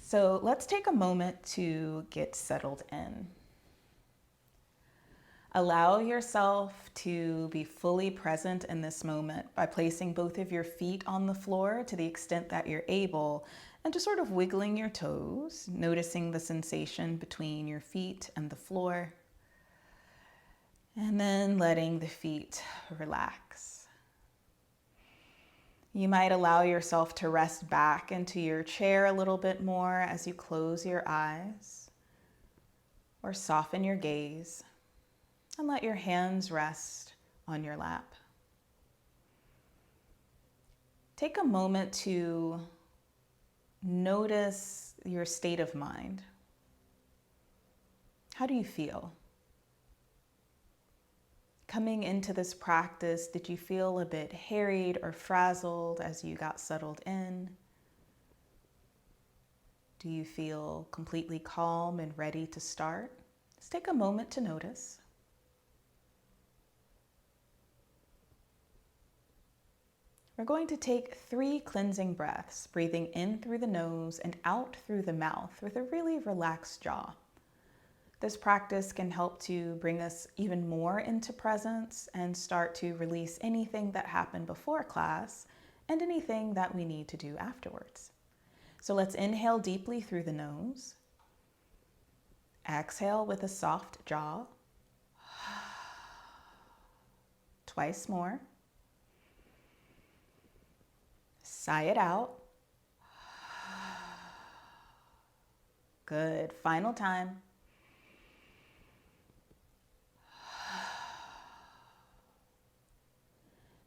So let's take a moment to get settled in. Allow yourself to be fully present in this moment by placing both of your feet on the floor to the extent that you're able, and just sort of wiggling your toes, noticing the sensation between your feet and the floor, and then letting the feet relax. You might allow yourself to rest back into your chair a little bit more as you close your eyes, or soften your gaze and let your hands rest on your lap. Take a moment to notice your state of mind. How do you feel? Coming into this practice, did you feel a bit harried or frazzled as you got settled in? Do you feel completely calm and ready to start? Just take a moment to notice. We're going to take 3 cleansing breaths, breathing in through the nose and out through the mouth with a really relaxed jaw. This practice can help to bring us even more into presence and start to release anything that happened before class and anything that we need to do afterwards. So let's inhale deeply through the nose. Exhale with a soft jaw. Twice more. Sigh it out. Good. Final time.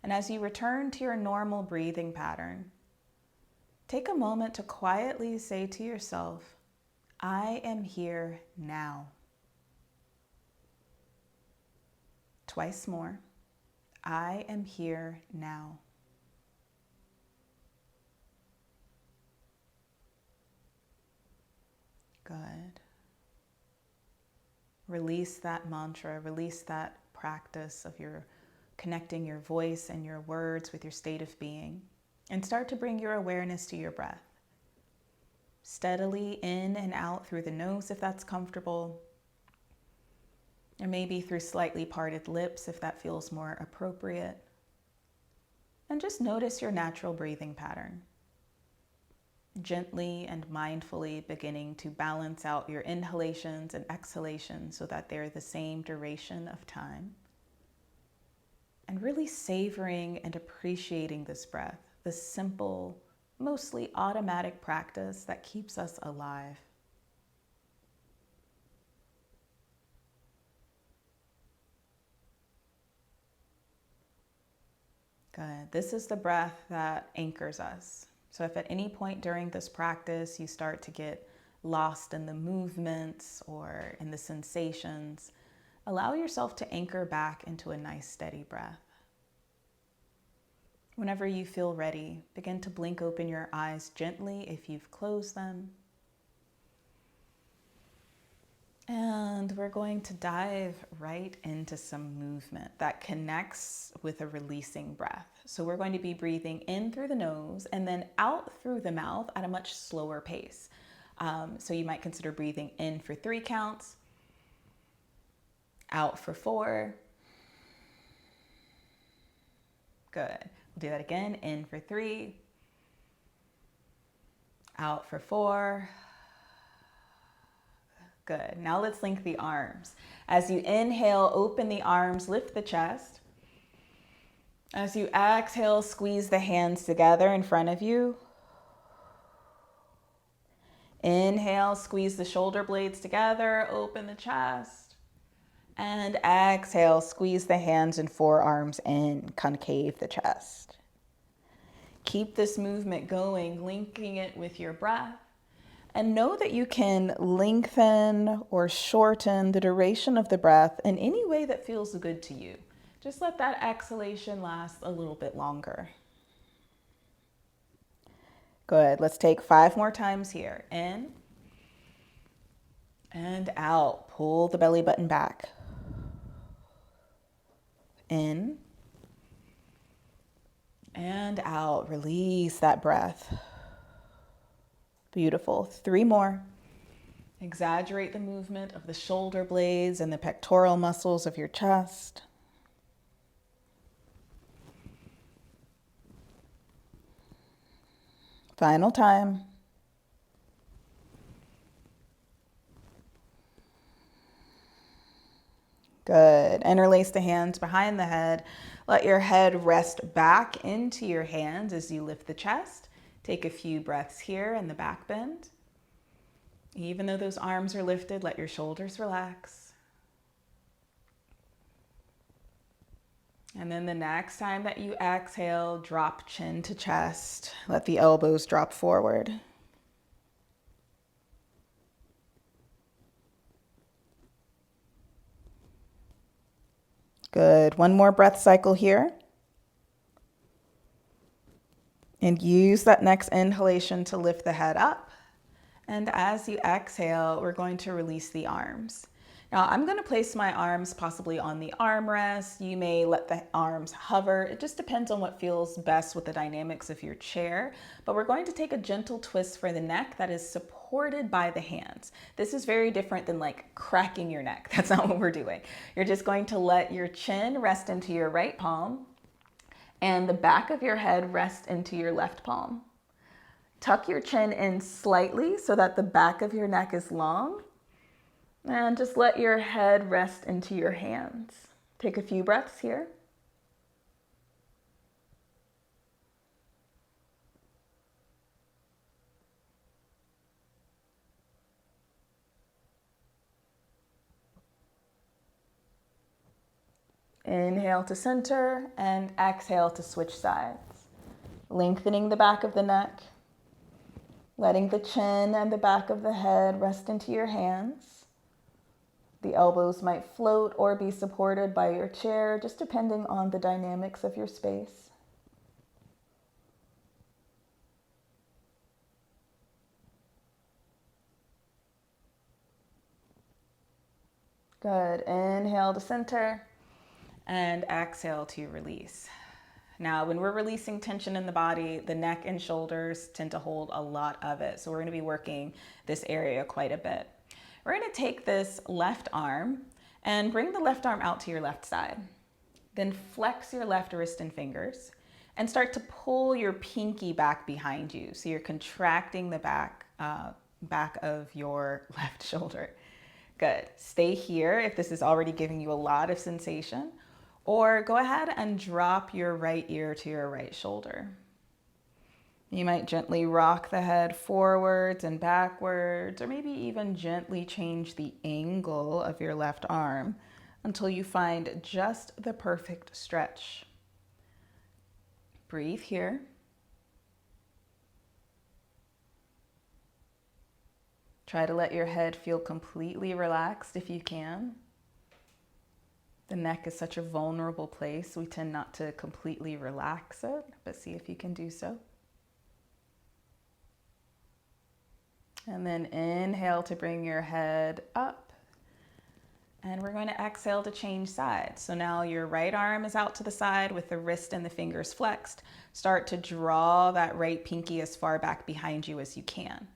And as you return to your normal breathing pattern, take a moment to quietly say to yourself, I am here now. Twice more. I am here now. Good. Release that mantra, release that practice of your connecting your voice and your words with your state of being, and start to bring your awareness to your breath. Steadily in and out through the nose if that's comfortable, or maybe through slightly parted lips if that feels more appropriate. And just notice your natural breathing pattern. Gently and mindfully beginning to balance out your inhalations and exhalations so that they're the same duration of time. And really savoring and appreciating this breath, this simple, mostly automatic practice that keeps us alive. Good. This is the breath that anchors us. So if at any point during this practice you start to get lost in the movements or in the sensations, allow yourself to anchor back into a nice steady breath. Whenever you feel ready, begin to blink open your eyes gently if you've closed them. And we're going to dive right into some movement that connects with a releasing breath. So we're going to be breathing in through the nose and then out through the mouth at a much slower pace. So you might consider breathing in for 3 counts, out for 4. Good. We'll do that again. In for 3, out for 4. Good. Now let's link the arms. As you inhale, open the arms, lift the chest. As you exhale, squeeze the hands together in front of you. Inhale, squeeze the shoulder blades together, open the chest. And exhale, squeeze the hands and forearms in, concave the chest. Keep this movement going, linking it with your breath. And know that you can lengthen or shorten the duration of the breath in any way that feels good to you. Just let that exhalation last a little bit longer. Good. Let's take 5 more times here. In and out. Pull the belly button back. In and out. Release that breath. Beautiful. 3 more. Exaggerate the movement of the shoulder blades and the pectoral muscles of your chest. Final time. Good. Interlace the hands behind the head. Let your head rest back into your hands as you lift the chest. Take a few breaths here in the back bend. Even though those arms are lifted, let your shoulders relax. And then the next time that you exhale, drop chin to chest. Let the elbows drop forward. Good. One more breath cycle here. And use that next inhalation to lift the head up. And as you exhale, we're going to release the arms. Now, I'm going to place my arms possibly on the armrest. You may let the arms hover. It just depends on what feels best with the dynamics of your chair. But we're going to take a gentle twist for the neck that is supported by the hands. This is very different than like cracking your neck. That's not what we're doing. You're just going to let your chin rest into your right palm and the back of your head rest into your left palm. Tuck your chin in slightly so that the back of your neck is long. And just let your head rest into your hands. Take a few breaths here. Inhale to center and exhale to switch sides. Lengthening the back of the neck. Letting the chin and the back of the head rest into your hands. The elbows might float or be supported by your chair, just depending on the dynamics of your space. Good. Inhale to center and exhale to release. Now, when we're releasing tension in the body, the neck and shoulders tend to hold a lot of it. So we're going to be working this area quite a bit. We're going to take this left arm and bring the left arm out to your left side. Then flex your left wrist and fingers and start to pull your pinky back behind you. So you're contracting the back of your left shoulder. Good. Stay here if this is already giving you a lot of sensation, or go ahead and drop your right ear to your right shoulder. You might gently rock the head forwards and backwards, or maybe even gently change the angle of your left arm until you find just the perfect stretch. Breathe here. Try to let your head feel completely relaxed if you can. The neck is such a vulnerable place. We tend not to completely relax it, but see if you can do so. And then inhale to bring your head up. And we're going to exhale to change sides. So now your right arm is out to the side with the wrist and the fingers flexed. Start to draw that right pinky as far back behind you as you can.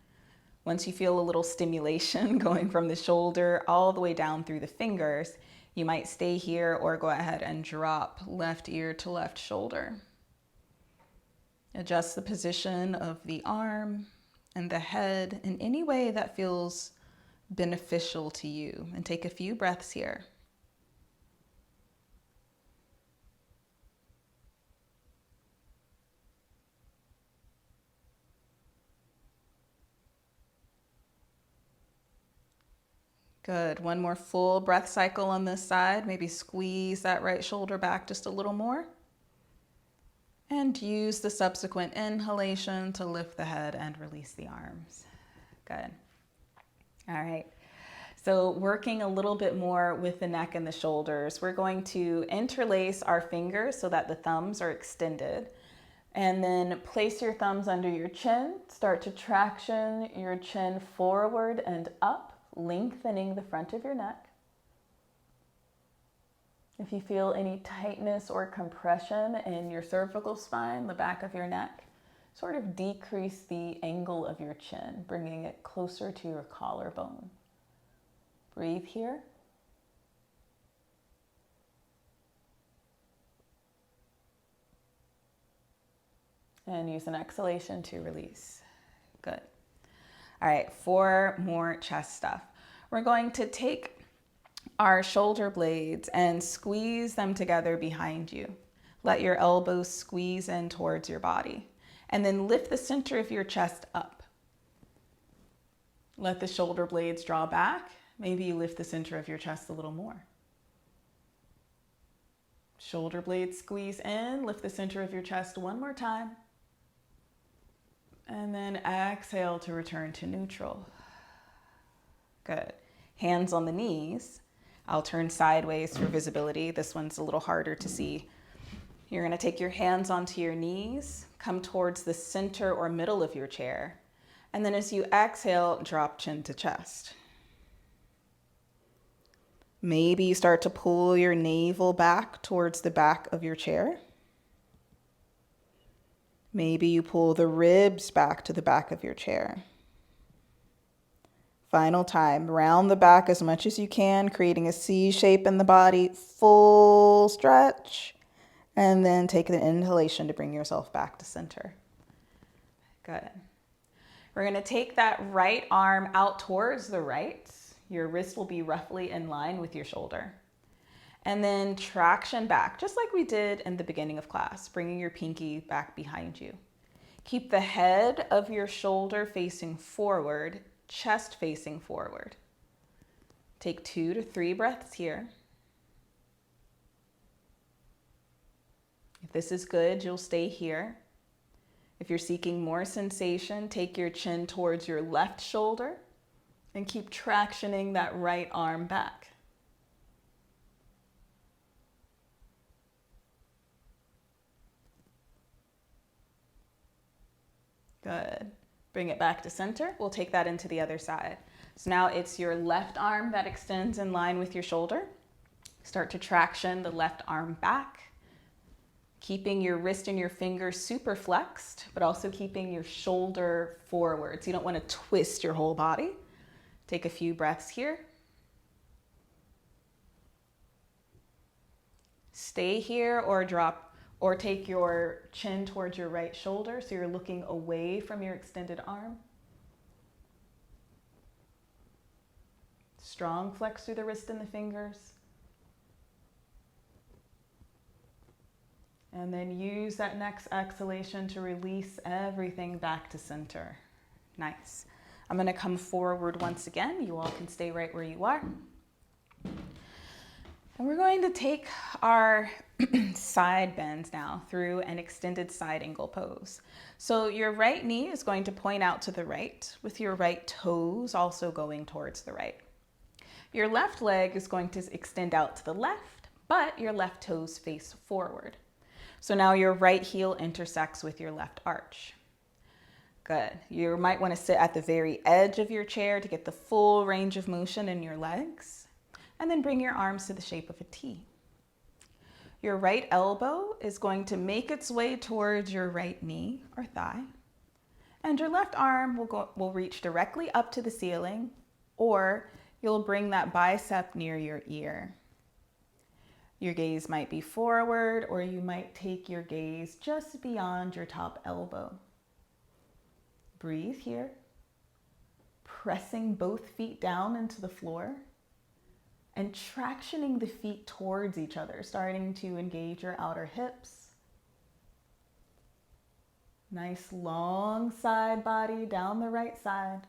Once you feel a little stimulation going from the shoulder all the way down through the fingers, you might stay here or go ahead and drop left ear to left shoulder. Adjust the position of the arm and the head in any way that feels beneficial to you. And take a few breaths here. Good. One more full breath cycle on this side. Maybe squeeze that right shoulder back just a little more. And use the subsequent inhalation to lift the head and release the arms. Good. All right. So working a little bit more with the neck and the shoulders, we're going to interlace our fingers so that the thumbs are extended. And then place your thumbs under your chin. Start to traction your chin forward and up, lengthening the front of your neck. If you feel any tightness or compression in your cervical spine, the back of your neck, sort of decrease the angle of your chin, bringing it closer to your collarbone. Breathe here. And use an exhalation to release. Good. All right, 4 more chest stuff. We're going to take our shoulder blades and squeeze them together behind you. Let your elbows squeeze in towards your body. And then lift the center of your chest up. Let the shoulder blades draw back. Maybe you lift the center of your chest a little more. Shoulder blades squeeze in, lift the center of your chest one more time. And then exhale to return to neutral. Good. Hands on the knees. I'll turn sideways for visibility. This one's a little harder to see. You're going to take your hands onto your knees, come towards the center or middle of your chair. And then as you exhale, drop chin to chest. Maybe you start to pull your navel back towards the back of your chair. Maybe you pull the ribs back to the back of your chair. Final time, round the back as much as you can, creating a C shape in the body, full stretch. And then take the inhalation to bring yourself back to center. Good. We're going to take that right arm out towards the right. Your wrist will be roughly in line with your shoulder. And then traction back, just like we did in the beginning of class, bringing your pinky back behind you. Keep the head of your shoulder facing forward, chest facing forward. Take 2 to 3 breaths here. If this is good, you'll stay here. If you're seeking more sensation, take your chin towards your left shoulder and keep tractioning that right arm back. Good. Bring it back to center. We'll take that into the other side. So now it's your left arm that extends in line with your shoulder. Start to traction the left arm back. Keeping your wrist and your fingers super flexed, but also keeping your shoulder forward. So you don't want to twist your whole body. Take a few breaths here. Stay here or drop, or take your chin towards your right shoulder so you're looking away from your extended arm. Strong flex through the wrist and the fingers. And then use that next exhalation to release everything back to center. Nice. I'm going to come forward once again. You all can stay right where you are. And we're going to take our side bends now through an extended side angle pose. So your right knee is going to point out to the right, with your right toes also going towards the right. Your left leg is going to extend out to the left, but your left toes face forward. So now your right heel intersects with your left arch. Good. You might want to sit at the very edge of your chair to get the full range of motion in your legs. And then bring your arms to the shape of a T. Your right elbow is going to make its way towards your right knee or thigh. And your left arm will reach directly up to the ceiling, or you'll bring that bicep near your ear. Your gaze might be forward, or you might take your gaze just beyond your top elbow. Breathe here, pressing both feet down into the floor and tractioning the feet towards each other, starting to engage your outer hips. Nice long side body down the right side.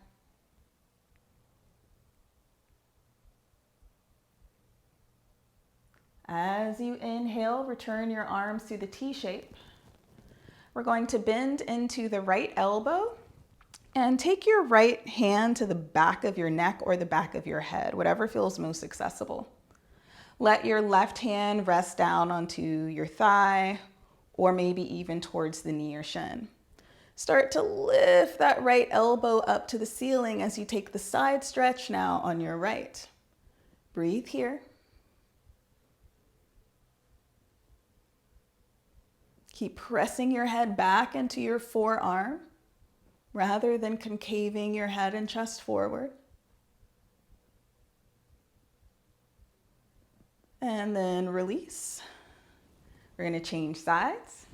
As you inhale, return your arms to the T shape. We're going to bend into the right elbow and take your right hand to the back of your neck or the back of your head, whatever feels most accessible. Let your left hand rest down onto your thigh or maybe even towards the knee or shin. Start to lift that right elbow up to the ceiling as you take the side stretch now on your right. Breathe here. Keep pressing your head back into your forearm rather than concaving your head and chest forward. And then release. We're going to change sides.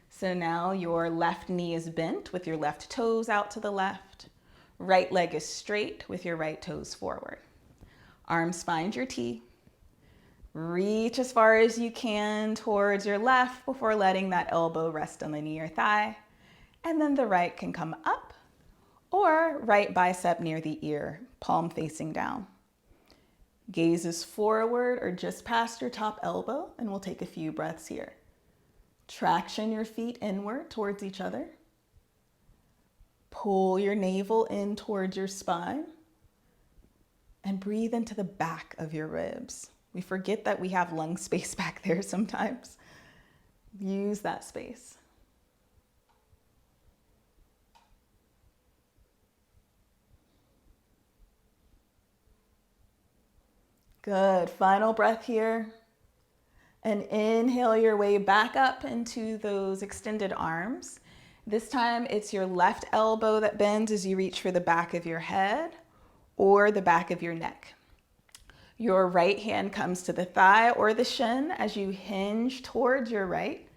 So now your left knee is bent with your left toes out to the left. Right leg is straight with your right toes forward. Arms find your T. Reach as far as you can towards your left before letting that elbow rest on the knee or thigh. And then the right can come up or right bicep near the ear, palm facing down. Gaze is forward or just past your top elbow, and we'll take a few breaths here. Traction your feet inward towards each other. Pull your navel in towards your spine and breathe into the back of your ribs. We forget that we have lung space back there sometimes. Use that space. Good. Final breath here. And inhale your way back up into those extended arms. This time it's your left elbow that bends as you reach for the back of your head or the back of your neck. Your right hand comes to the thigh or the shin as you hinge towards your right,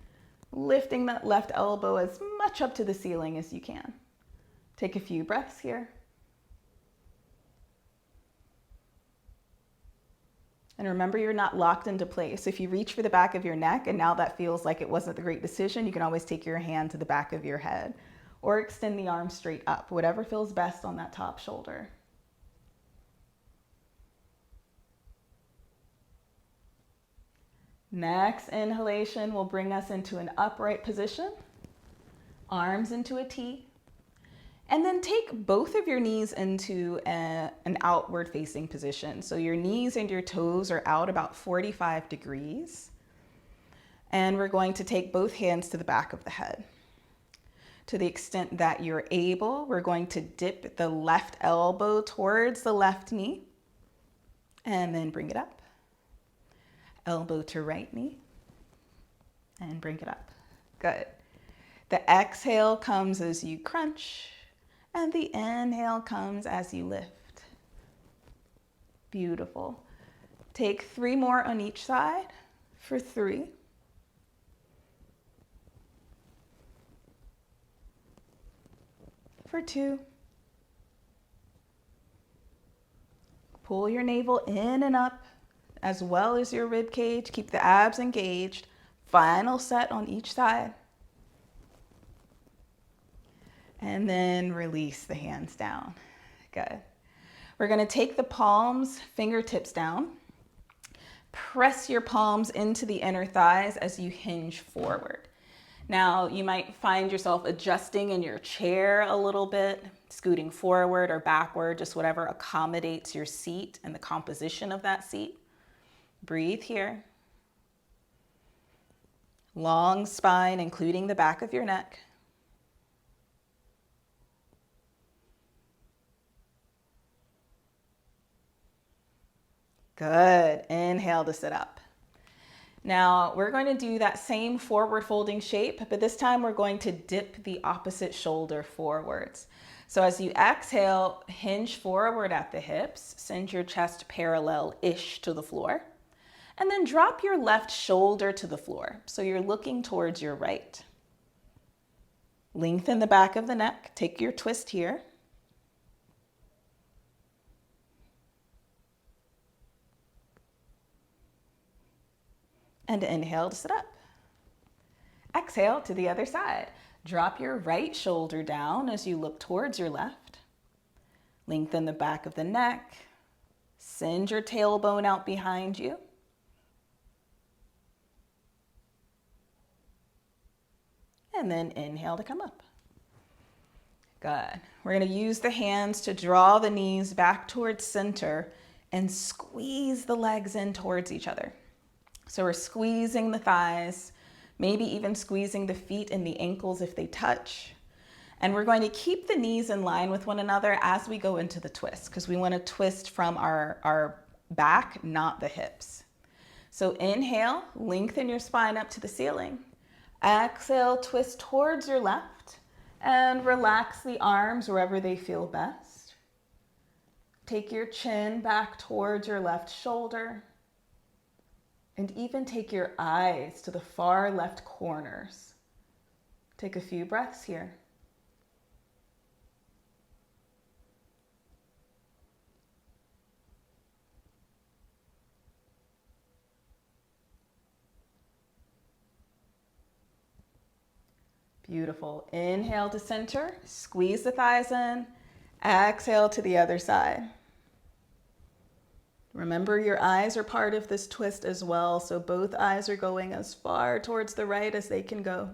lifting that left elbow as much up to the ceiling as you can. Take a few breaths here. And remember, you're not locked into place. If you reach for the back of your neck and now that feels like it wasn't the great decision, you can always take your hand to the back of your head or extend the arm straight up, whatever feels best on that top shoulder. Next inhalation will bring us into an upright position, arms into a T, and then take both of your knees into an outward facing position. So your knees and your toes are out about 45 degrees. And we're going to take both hands to the back of the head. To the extent that you're able, we're going to dip the left elbow towards the left knee and then bring it up. Elbow to right knee and bring it up. Good. The exhale comes as you crunch and the inhale comes as you lift. Beautiful. Take 3 more on each side for 3. For 2. Pull your navel in and up as well as your rib cage. Keep the abs engaged. Final set on each side. And then release the hands down. Good. We're going to take the palms, fingertips down. Press your palms into the inner thighs as you hinge forward. Now, you might find yourself adjusting in your chair a little bit, scooting forward or backward, just whatever accommodates your seat and the composition of that seat. Breathe here. Long spine, including the back of your neck. Good. Inhale to sit up. Now we're going to do that same forward folding shape, but this time we're going to dip the opposite shoulder forwards. So as you exhale, hinge forward at the hips, send your chest parallel-ish to the floor, and then drop your left shoulder to the floor. So you're looking towards your right. Lengthen the back of the neck. Take your twist here. And inhale to sit up. Exhale to the other side. Drop your right shoulder down as you look towards your left. Lengthen the back of the neck. Send your tailbone out behind you. And then inhale to come up. Good. We're going to use the hands to draw the knees back towards center and squeeze the legs in towards each other. So we're squeezing the thighs, maybe even squeezing the feet and the ankles if they touch. And we're going to keep the knees in line with one another as we go into the twist, because we want to twist from our back, not the hips. So inhale, lengthen your spine up to the ceiling. Exhale, twist towards your left and relax the arms wherever they feel best. Take your chin back towards your left shoulder and even take your eyes to the far left corners. Take a few breaths here. Beautiful. Inhale to center, squeeze the thighs in. Exhale to the other side. Remember, your eyes are part of this twist as well, so both eyes are going as far towards the right as they can go.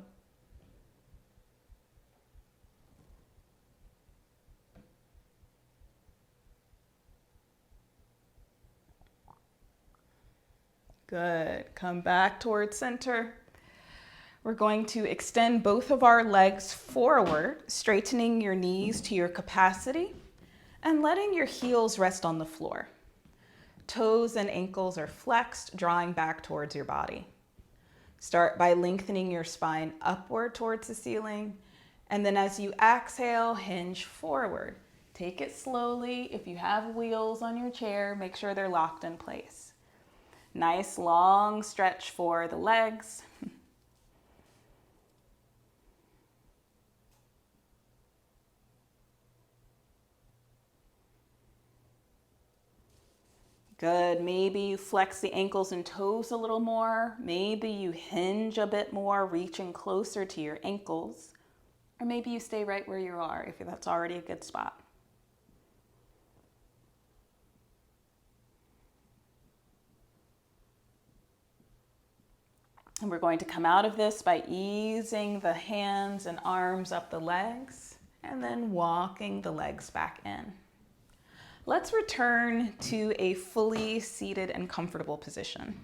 Good. Come back towards center. We're going to extend both of our legs forward, straightening your knees to your capacity and letting your heels rest on the floor. Toes and ankles are flexed, drawing back towards your body. Start by lengthening your spine upward towards the ceiling, and then as you exhale, hinge forward. Take it slowly. If you have wheels on your chair, make sure they're locked in place. Nice long stretch for the legs. Good. Maybe you flex the ankles and toes a little more. Maybe you hinge a bit more, reaching closer to your ankles. Or maybe you stay right where you are if that's already a good spot. And we're going to come out of this by easing the hands and arms up the legs and then walking the legs back in. Let's return to a fully seated and comfortable position.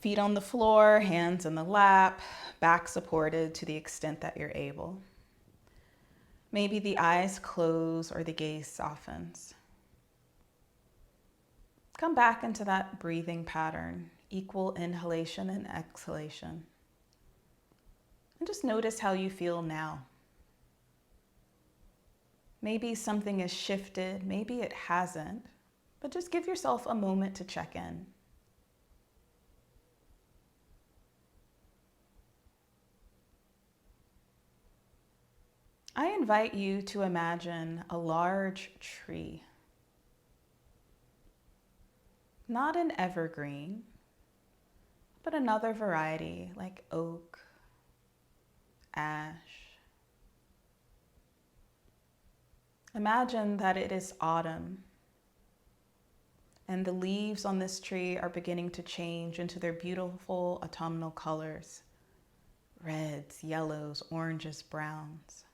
Feet on the floor, hands in the lap, back supported to the extent that you're able. Maybe the eyes close or the gaze softens. Come back into that breathing pattern, equal inhalation and exhalation. And just notice how you feel now. Maybe something has shifted, maybe it hasn't, but just give yourself a moment to check in. I invite you to imagine a large tree. Not an evergreen, but another variety like oak, ash. Imagine that it is autumn and the leaves on this tree are beginning to change into their beautiful autumnal colors, reds, yellows, oranges, browns.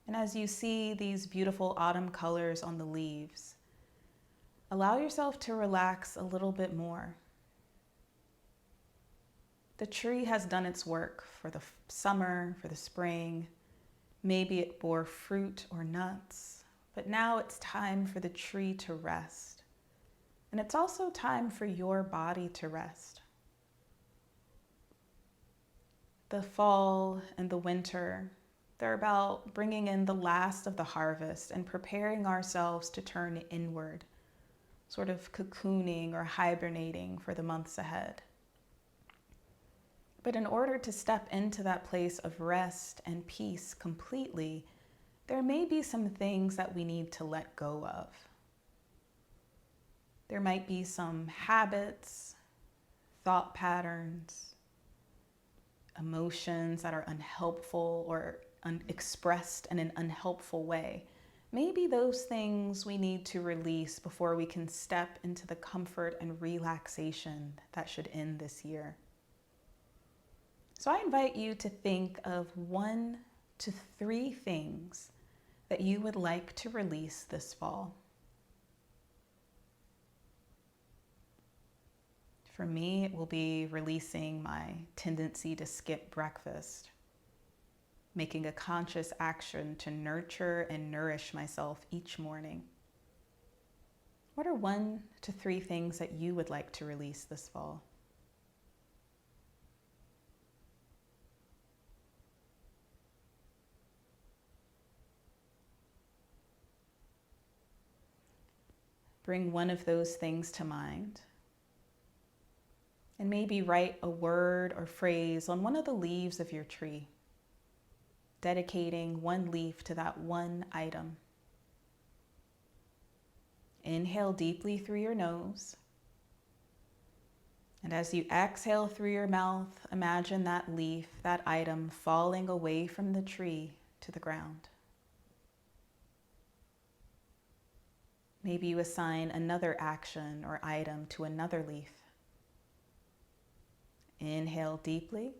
And as you see these beautiful autumn colors on the leaves, allow yourself to relax a little bit more. The tree has done its work for the summer, for the spring. Maybe it bore fruit or nuts, but now it's time for the tree to rest. And it's also time for your body to rest. The fall and the winter, they're about bringing in the last of the harvest and preparing ourselves to turn inward, sort of cocooning or hibernating for the months ahead. But in order to step into that place of rest and peace completely, there may be some things that we need to let go of. There might be some habits, thought patterns, emotions that are unhelpful or expressed in an unhelpful way. Maybe those things we need to release before we can step into the comfort and relaxation that should end this year. So I invite you to think of 1 to 3 things that you would like to release this fall. For me, it will be releasing my tendency to skip breakfast, making a conscious action to nurture and nourish myself each morning. What are 1 to 3 things that you would like to release this fall? Bring one of those things to mind. And maybe write a word or phrase on one of the leaves of your tree, dedicating one leaf to that one item. Inhale deeply through your nose. And as you exhale through your mouth, imagine that leaf, that item, falling away from the tree to the ground. Maybe you assign another action or item to another leaf. Inhale deeply.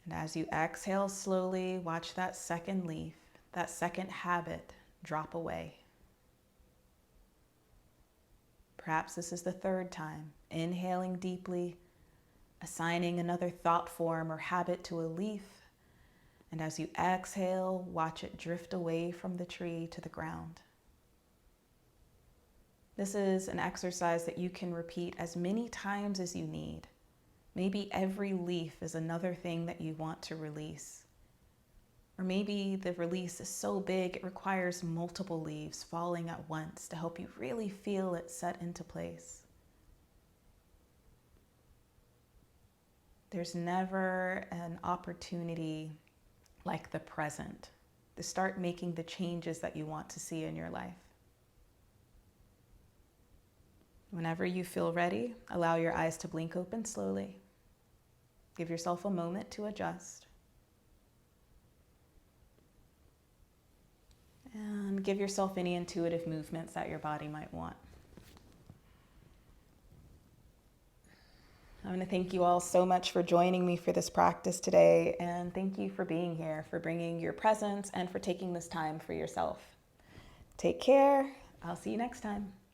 And as you exhale slowly, watch that second leaf, that second habit drop away. Perhaps this is the third time. Inhaling deeply, assigning another thought form or habit to a leaf. And as you exhale, watch it drift away from the tree to the ground. This is an exercise that you can repeat as many times as you need. Maybe every leaf is another thing that you want to release. Or maybe the release is so big it requires multiple leaves falling at once to help you really feel it set into place. There's never an opportunity like the present to start making the changes that you want to see in your life. Whenever you feel ready, allow your eyes to blink open slowly. Give yourself a moment to adjust. And give yourself any intuitive movements that your body might want. I want to thank you all so much for joining me for this practice today, and thank you for being here, for bringing your presence, and for taking this time for yourself. Take care. I'll see you next time.